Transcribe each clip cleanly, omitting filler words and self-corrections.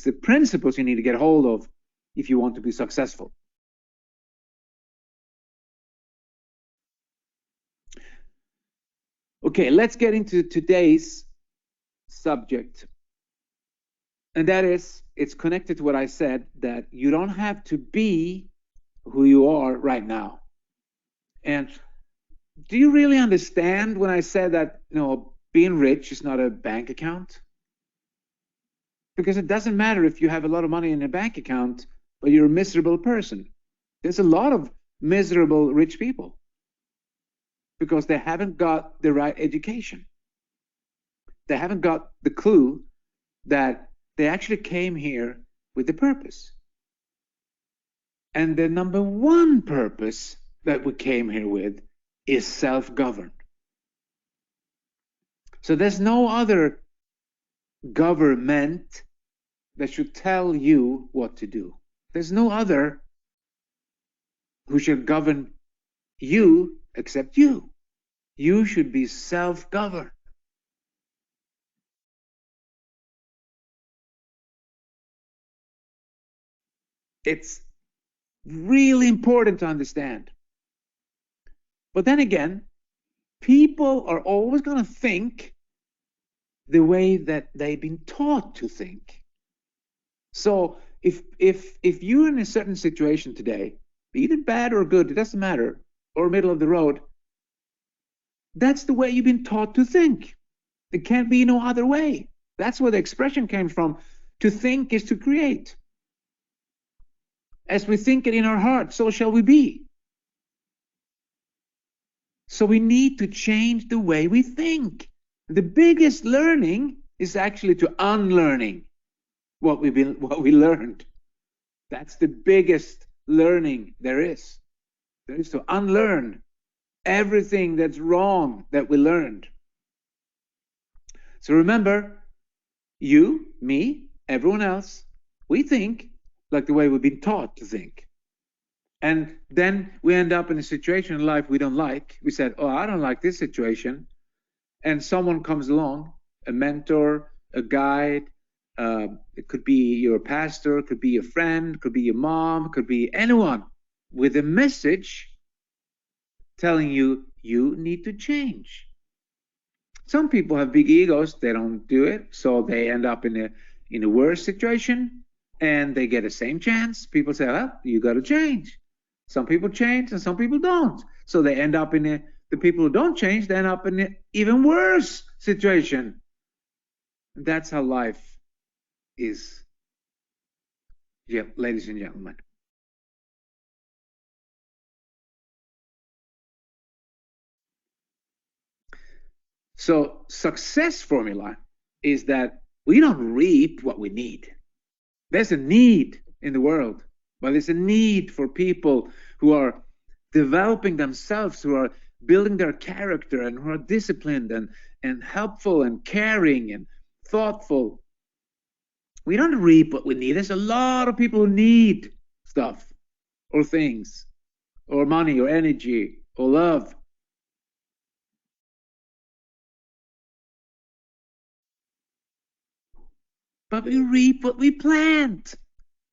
the principles you need to get hold of if you want to be successful. Okay, let's get into today's subject. And that is, it's connected to what I said, that you don't have to be who you are right now. And do you really understand when I said that, being rich is not a bank account? Because it doesn't matter if you have a lot of money in a bank account, but you're a miserable person. There's a lot of miserable rich people because they haven't got the right education. They haven't got the clue that they actually came here with a purpose. And the number one purpose that we came here with is self-governed. So there's no other government that should tell you what to do. There's no other who should govern you except you. You should be self-governed. It's really important to understand. But then again, people are always going to think the way that they've been taught to think. So if you're in a certain situation today, be it bad or good, it doesn't matter, or middle of the road, that's the way you've been taught to think. It can't be no other way. That's where the expression came from. To think is to create. As we think it in our heart, so shall we be. So we need to change the way we think. The biggest learning is actually to unlearning what we learned. That's the biggest learning there is. There is to unlearn everything that's wrong that we learned. So remember, you, me, everyone else, we think like the way we've been taught to think. And then we end up in a situation in life we don't like. We said, oh, I don't like this situation. And someone comes along, a mentor, a guide, it could be your pastor, it could be your friend, it could be your mom, it could be anyone with a message telling you, you need to change. Some people have big egos, they don't do it, so they end up in a worse situation and they get the same chance. People say, well, you got to change. Some people change and some people don't. So they end up in the people who don't change, they end up in an even worse situation. And that's how life is, yeah, ladies and gentlemen. So success formula is that we don't reap what we need. There's a need in the world, but there's a need for people who are developing themselves, who are building their character and who are disciplined and helpful and caring and thoughtful. We don't reap what we need. There's a lot of people who need stuff or things or money or energy or love. But we reap what we plant.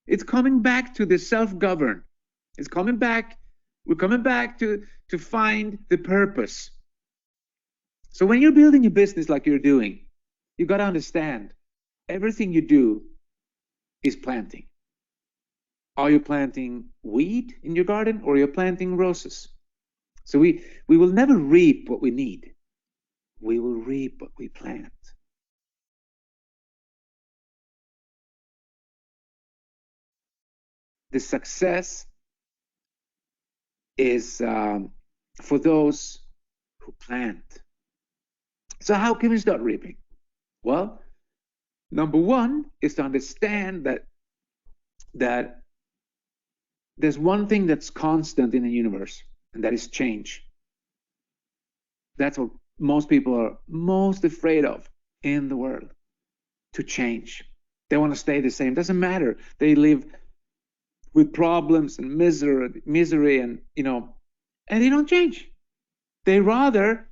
It's coming back to the self-govern. It's coming back. We're coming back to find the purpose. So when you're building a business like you're doing, you got to understand everything you do is planting. Are you planting weed in your garden or are you planting roses? So we will never reap what we need. We will reap what we plant. The success is for those who plant. So how can we start reaping? Well, number one is to understand that there's one thing that's constant in the universe, and that is change. That's what most people are most afraid of in the world, to change. They want to stay the same. Doesn't matter. They live with problems and misery and they don't change. They rather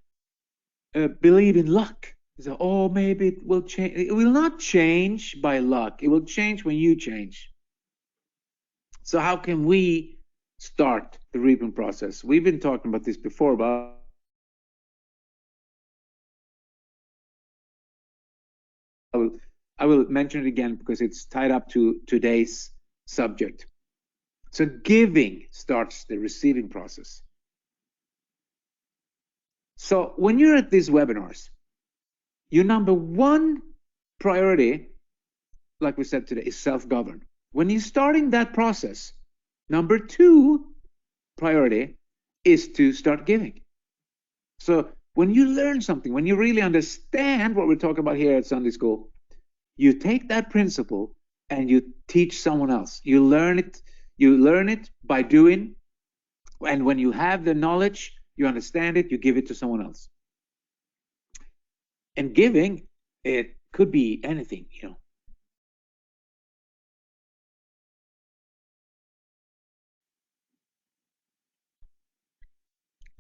believe in luck. So, oh, maybe it will change. It will not change by luck. It will change when you change. So how can we start the reaping process? We've been talking about this before, but I will mention it again because it's tied up to today's subject. So giving starts the receiving process. So when you're at these webinars, your number one priority, like we said today, is self-govern. When you're starting that process, number two priority is to start giving. So when you learn something, when you really understand what we're talking about here at Sunday school, you take that principle and you teach someone else. You learn it by doing, and when you have the knowledge, you understand it, you give it to someone else. And giving, it could be anything, you know.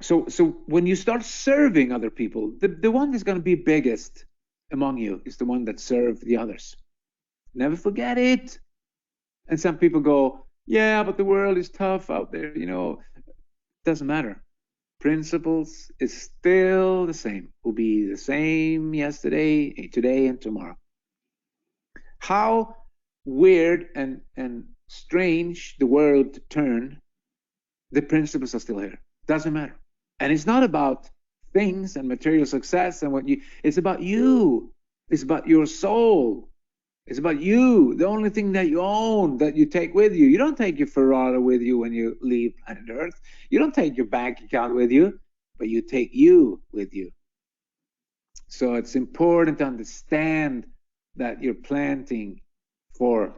So when you start serving other people, the one that's going to be biggest among you is the one that served the others. Never forget it. And some people go, yeah, but the world is tough out there, you know. Doesn't matter. Principles is still the same. Will be the same yesterday, today, and tomorrow. How weird and strange the world turn, the principles are still here. Doesn't matter. And it's not about things and material success and what you, it's about you. It's about your soul. It's about you. The only thing that you own, that you take with you. You don't take your Ferrari with you when you leave planet Earth. You don't take your bank account with you, but you take you with you. So it's important to understand that you're planting for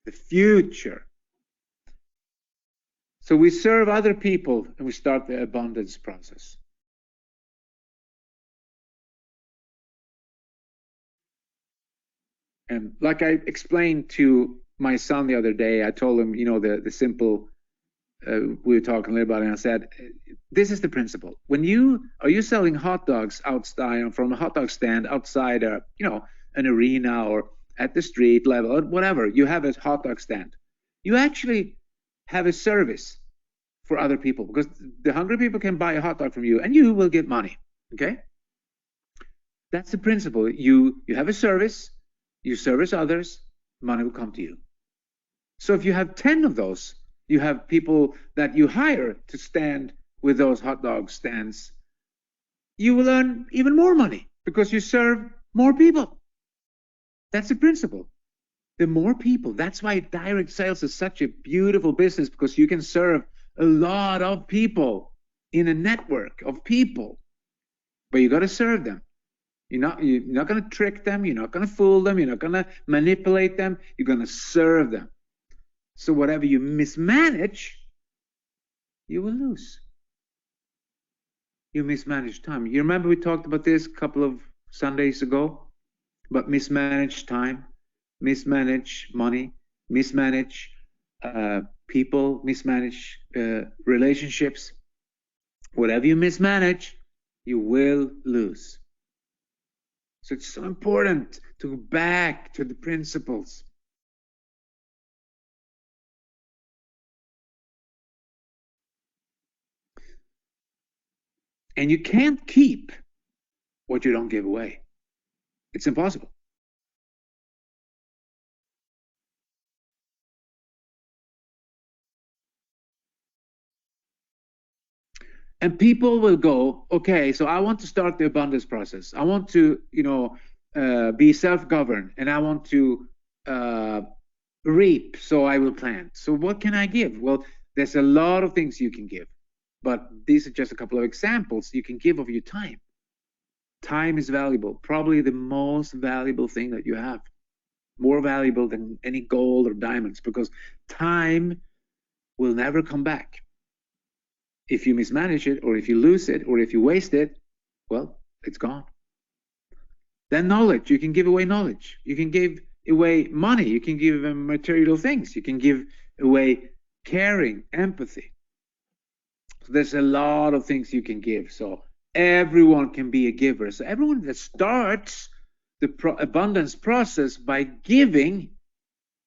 the future. So we serve other people and we start the abundance process. And like I explained to my son the other day, I told him, you know, the simple, we were talking a little about it, and I said, this is the principle. When you selling hot dogs outside from a hot dog stand outside a, you know, an arena or at the street level or whatever, you have a hot dog stand. You actually have a service for other people because the hungry people can buy a hot dog from you and you will get money. Okay? That's the principle. You have a service, you service others, money will come to you. So if you have 10 of those, you have people that you hire to stand with those hot dog stands, you will earn even more money because you serve more people. That's the principle. The more people, that's why direct sales is such a beautiful business, because you can serve a lot of people in a network of people, but you got to serve them. You're not going to trick them. You're not going to fool them. You're not going to manipulate them. You're going to serve them. So whatever you mismanage, you will lose. You mismanage time. You remember we talked about this a couple of Sundays ago about mismanaged time, mismanage money, mismanage people, mismanage relationships. Whatever you mismanage, you will lose. So it's so important to go back to the principles. And you can't keep what you don't give away. It's impossible. And people will go, okay, so I want to start the abundance process. I want to, you know, be self-governed, and I want to reap, so I will plant. So what can I give? Well, there's a lot of things you can give, but these are just a couple of examples. You can give of your time. Time is valuable, probably the most valuable thing that you have, more valuable than any gold or diamonds, because time will never come back. If you mismanage it, or if you lose it, or if you waste it, well, it's gone. Then knowledge, you can give away knowledge. You can give away money. You can give material things. You can give away caring, empathy. So there's a lot of things you can give. So everyone can be a giver. So everyone that starts the abundance process by giving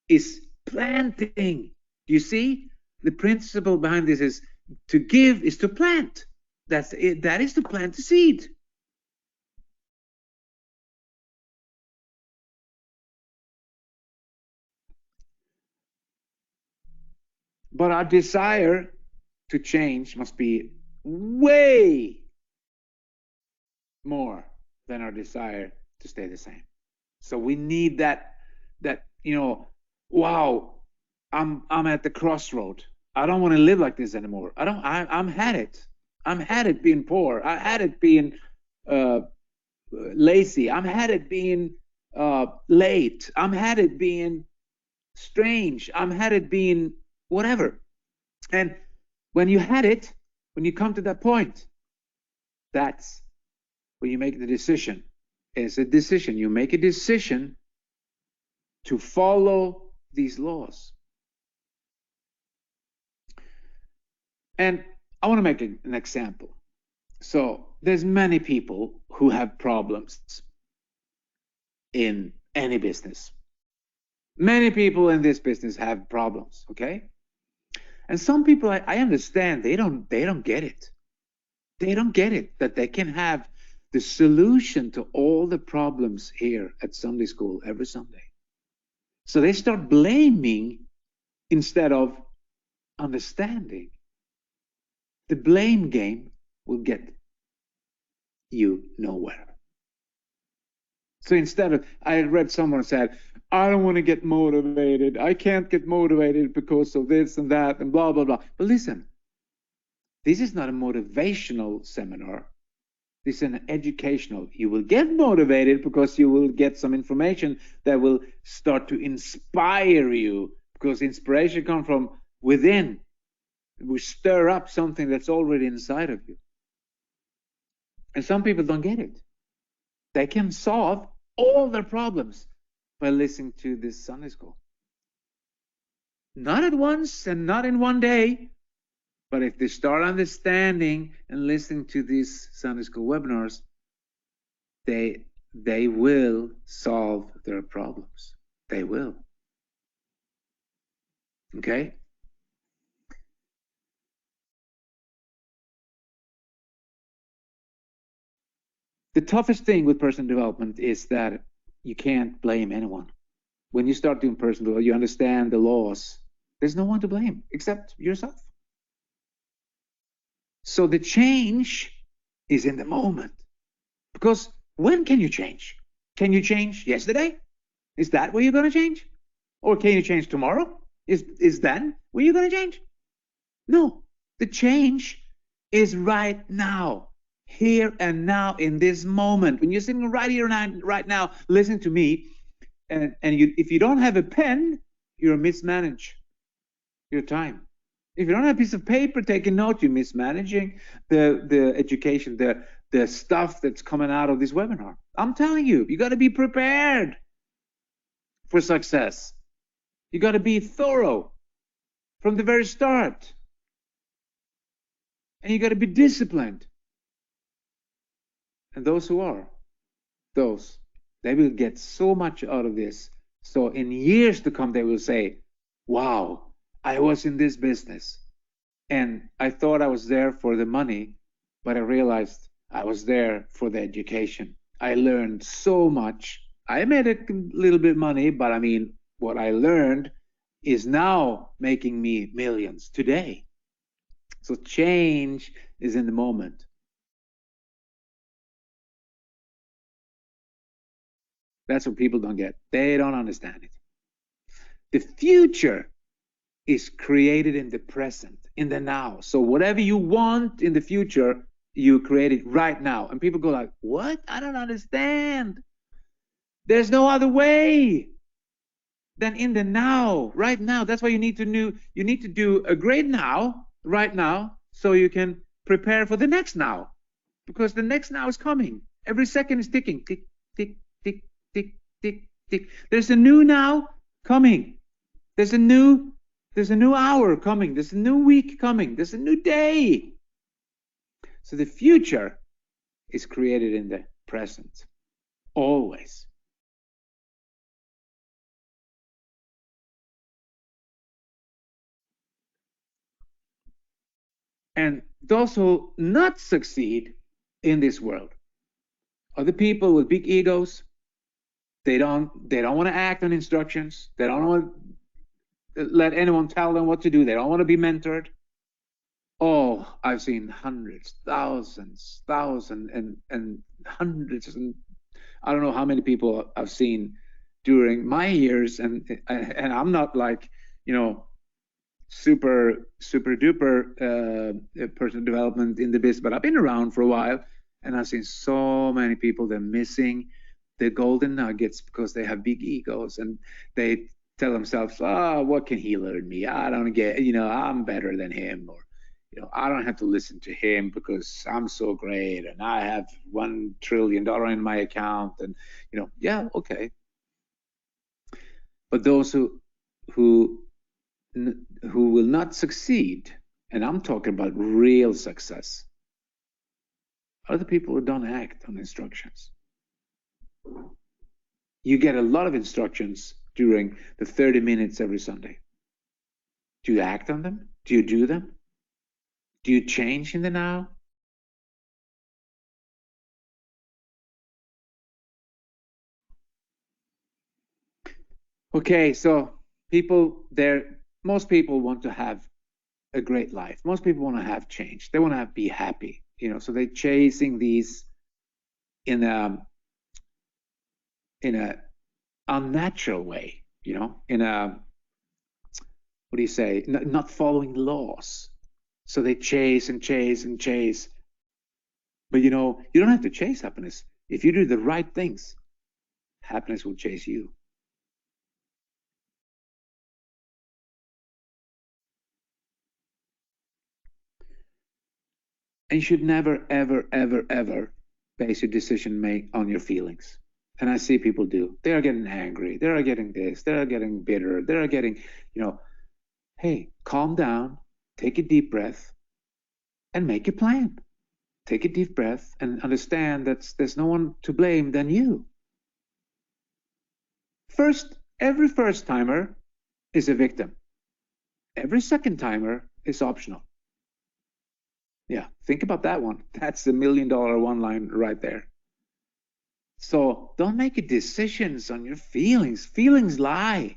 is planting. You see, the principle behind this is to give is to plant. That's it. That is to plant the seed. But our desire to change must be way more than our desire to stay the same. So we need that wow, I'm at the crossroad. I don't want to live like this anymore. I'm had it. I'm had it being poor. I had it being lazy. I'm had it being late. I'm had it being strange. I'm had it being whatever. And when you had it, when you come to that point, that's when you make the decision. It's a decision. You make a decision to follow these laws. And I want to make an example. So there's many people who have problems in any business. Many people in this business have problems, okay? And some people, I understand, they don't get it. They don't get it that they can have the solution to all the problems here at Sunday school every Sunday. So they start blaming instead of understanding. The blame game will get you nowhere. So instead of, I read someone said, I don't want to get motivated. I can't get motivated because of this and that and blah, blah, blah. But listen, this is not a motivational seminar. This is an educational. You will get motivated because you will get some information that will start to inspire you, because inspiration comes from within. We stir up something that's already inside of you. And some people don't get it. They can solve all their problems by listening to this Sunday school. Not at once and not in one day, but if they start understanding and listening to these Sunday school webinars, they will solve their problems. They will. Okay? The toughest thing with personal development is that you can't blame anyone. When you start doing personal development, you understand the laws. There's no one to blame except yourself. So the change is in the moment. Because when can you change? Can you change yesterday? Is that where you're going to change? Or can you change tomorrow? Is that where you're going to change? No. The change is right now. Here and now, in this moment. When you're sitting right here and right now, listen to me. And if you don't have a pen, you're mismanage your time. If you don't have a piece of paper taking note, you're mismanaging the education, the stuff that's coming out of this webinar. I'm telling you, you got to be prepared for success. You got to be thorough from the very start. And you got to be disciplined. And those who are, they will get so much out of this. So in years to come, they will say, wow, I was in this business and I thought I was there for the money, but I realized I was there for the education. I learned so much. I made a little bit of money, but I mean, what I learned is now making me millions today. So change is in the moment. That's what people don't get. They don't understand it. The future is created in the present, in the now. So whatever you want in the future, you create it right now. And people go like, what? I don't understand. There's no other way than in the now, right now. That's why you need to do a great now, right now, so you can prepare for the next now. Because the next now is coming. Every second is ticking. Tick, tick, tick, tick, tick, tick. There's a new now coming. There's a new hour coming. There's a new week coming. There's a new day. So the future is created in the present, always. And those who not succeed in this world are the people with big egos. They don't want to act on instructions. They don't want to let anyone tell them what to do. They don't want to be mentored. Oh, I've seen hundreds, thousands, and hundreds, and I don't know how many people I've seen during my years, and I'm not like, you know, super duper personal development in the business, but I've been around for a while, and I've seen so many people that are missing the golden nuggets because they have big egos, and they tell themselves, oh, what can he learn me? I don't get, you know, I'm better than him, or, you know, I don't have to listen to him because I'm so great and I have $1 trillion in my account, and, you know, yeah, okay. But those who will not succeed, and I'm talking about real success, are the people who don't act on instructions. You get a lot of instructions during the 30 minutes every Sunday. Do you act on them? Do you do them? Do you change in the now? Okay, so most people want to have a great life. Most people want to have change. They want to be happy, you know, so they're chasing these in a unnatural way, you know, in a, what do you say, not following laws. So they chase and chase and chase. But, you know, you don't have to chase happiness. If you do the right things, happiness will chase you. And you should never, ever, ever, ever base your decision make on your feelings. And I see people do. They are getting angry. They are getting this. They are getting bitter. They are getting, you know, hey, calm down, take a deep breath, and make a plan. Take a deep breath and understand that there's no one to blame than you. Every first timer is a victim. Every second timer is optional. Yeah, think about that one. That's the $1 million one line right there. So don't make decisions on your feelings. Feelings lie,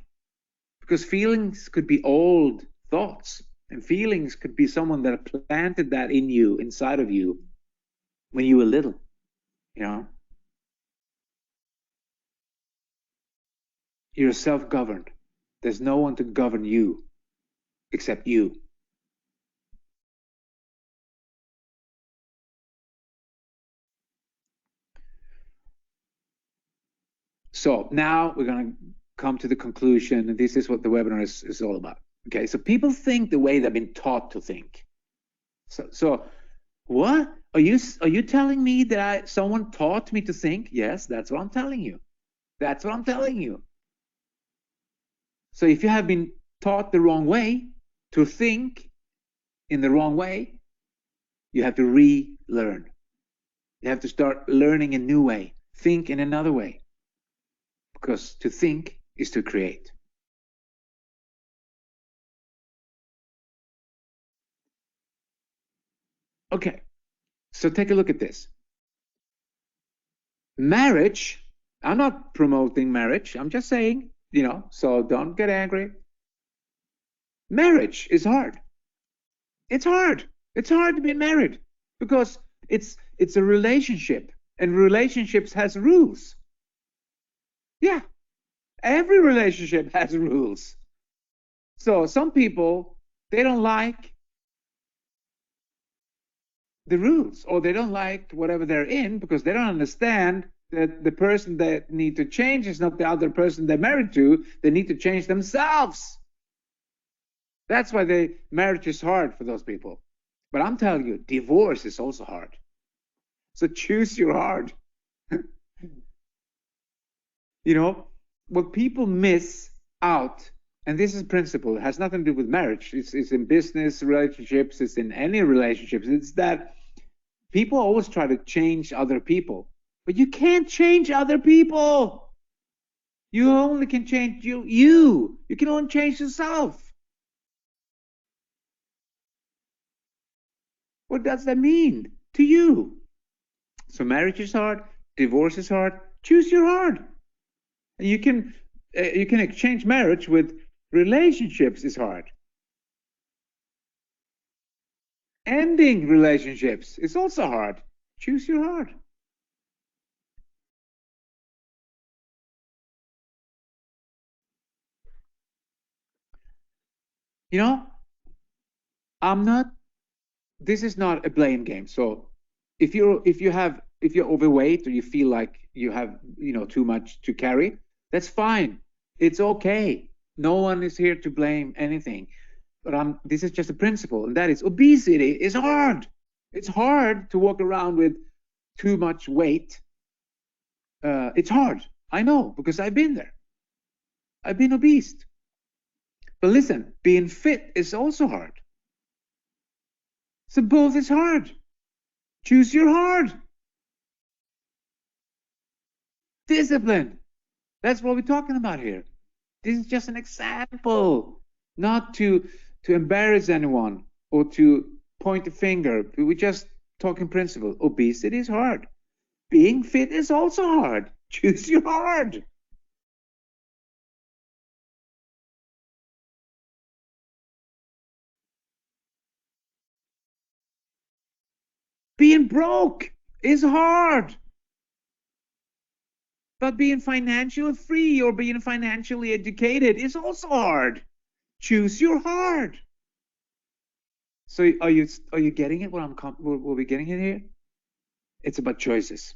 because feelings could be old thoughts, and feelings could be someone that planted that in you, inside of you, when you were little, you know. You're self-governed. There's no one to govern you except you. So now we're going to come to the conclusion, and this is what the webinar is all about. Okay, so people think the way they've been taught to think. So what are you telling me that someone taught me to think? Yes, that's what I'm telling you. That's what I'm telling you. So if you have been taught the wrong way to think in the wrong way, you have to relearn. You have to start learning a new way. Think in another way. Because to think is to create. Okay, so take a look at this. Marriage, I'm not promoting marriage. I'm just saying, you know, so don't get angry. Marriage is hard. It's hard. It's hard to be married because it's a relationship, and relationships has rules. Yeah, every relationship has rules. So some people, they don't like the rules, or they don't like whatever they're in because they don't understand that the person that need to change is not the other person they're married to. They need to change themselves. That's why marriage is hard for those people. But I'm telling you, divorce is also hard. So choose your heart. You know, what people miss out, and this is principle, it has nothing to do with marriage. It's in business relationships, it's in any relationships. It's that People always try to change other people, but you can't change other people. You only can change you. You can only change yourself. What does that mean to you? So marriage is hard, divorce is hard. Choose your heart. And you can exchange marriage with relationships is hard. Ending relationships is also hard. Choose your heart. You know, I'm not. This is not a blame game. So if you're overweight or you feel like you have too much to carry, that's fine. It's okay. No one is here to blame anything. But this is just a principle, and that is obesity is hard. It's hard to walk around with too much weight. It's hard. I know because I've been there. I've been obese. But listen, being fit is also hard. So both is hard. Choose your heart. Discipline. That's what we're talking about here. This is just an example, not to embarrass anyone or to point a finger. We're just talking principle. Obesity is hard. Being fit is also hard. Choose your heart. Being broke is hard. But being financially free or being financially educated is also hard. Choose your heart. So are you getting it? What we're getting it here? It's about choices.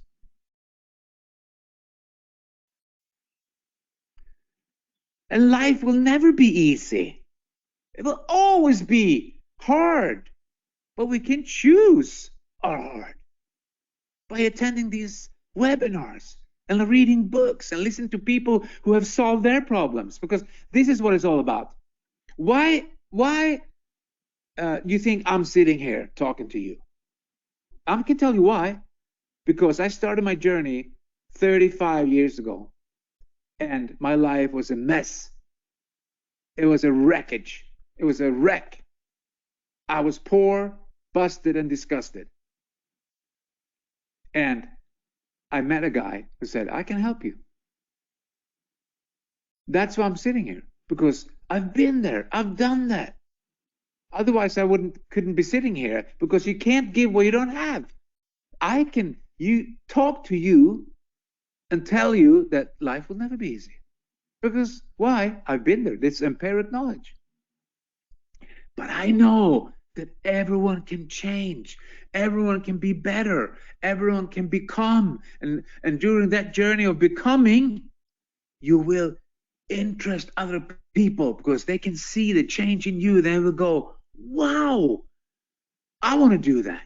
And life will never be easy. It will always be hard. But we can choose our heart by attending these webinars and reading books and listening to people who have solved their problems, because this is what it's all about. Why you think I'm sitting here talking to you? I can tell you why. Because I started my journey 35 years ago, and my life was a mess. It was a wreckage. It was a wreck. I was poor, busted, and disgusted. And I met a guy who said, I can help you. That's why I'm sitting here, because I've been there. I've done that. Otherwise, I couldn't be sitting here, because you can't give what you don't have. I can talk to you and tell you that life will never be easy. Because why? I've been there. It's empiric knowledge. But I know that everyone can change. Everyone can be better. Everyone can become. And during that journey of becoming, you will interest other people because they can see the change in you. They will go, wow, I want to do that.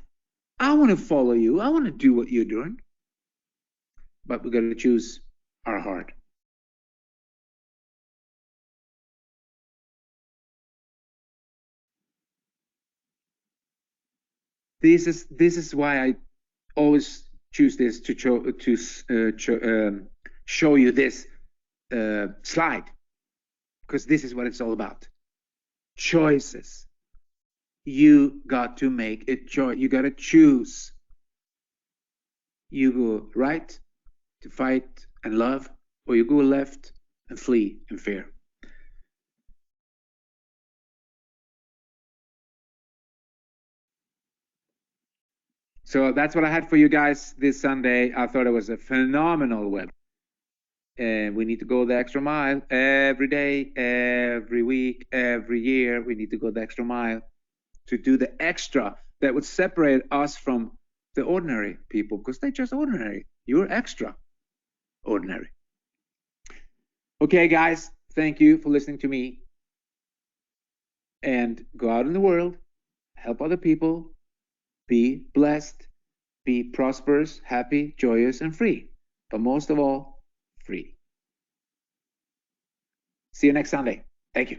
I want to follow you. I want to do what you're doing. But we got to choose our heart. This is why I always choose this to show you this slide, because this is what it's all about. Choices. You got to make a choice. You got to choose. You go right to fight and love, or you go left and flee in fear. So that's what I had for you guys this Sunday. I thought it was a phenomenal web. And we need to go the extra mile every day, every week, every year. We need to go the extra mile to do the extra that would separate us from the ordinary people, because they're just ordinary. You're extra ordinary. Okay, guys, thank you for listening to me. And go out in the world, help other people, be blessed, be prosperous, happy, joyous, and free. But most of all, free. See you next Sunday. Thank you.